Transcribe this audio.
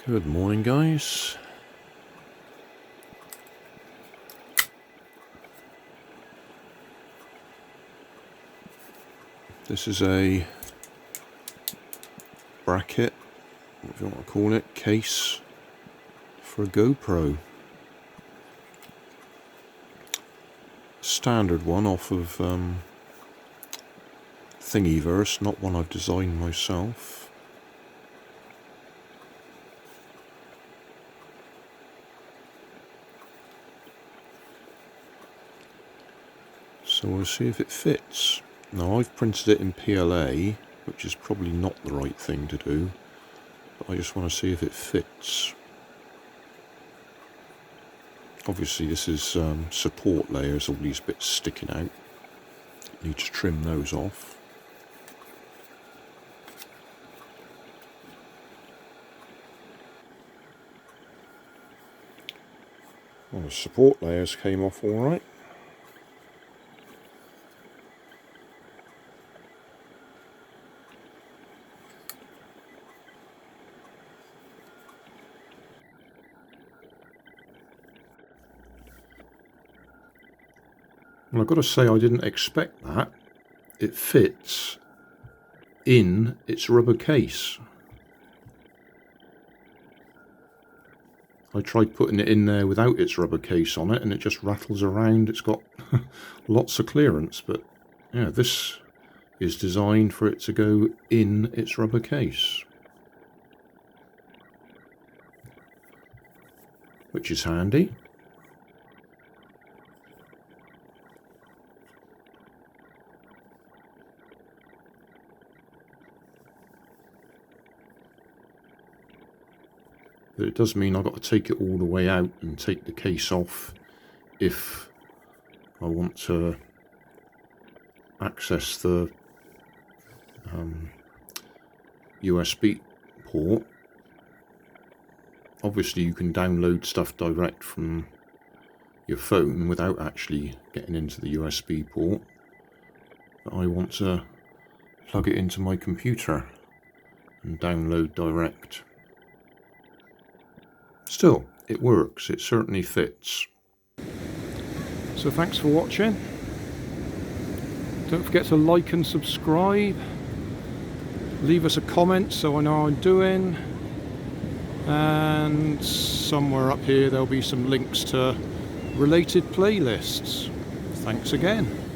Good morning, guys. This is a bracket, what do you want to call it, case for a GoPro. Standard one off of Thingiverse, not one I've designed myself. So we'll see if it fits. Now I've printed it in PLA, which is probably not the right thing to do, but I just want to see if it fits. Obviously this is support layers, all these bits sticking out. Need to trim those off. Well, the support layers came off alright. Well, I've got to say I didn't expect that. It fits in its rubber case. I tried putting it in there without its rubber case on it and it just rattles around. It's got lots of clearance, but yeah, this is designed for it to go in its rubber case, which is handy. But it does mean I've got to take it all the way out and take the case off if I want to access the USB port. Obviously you can download stuff direct from your phone without actually getting into the USB port. But I want to plug it into my computer and download direct. Still, it works, it certainly fits. So thanks for watching. Don't forget to like and subscribe. Leave us a comment so I know how I'm doing. And somewhere up here there'll be some links to related playlists. Thanks again.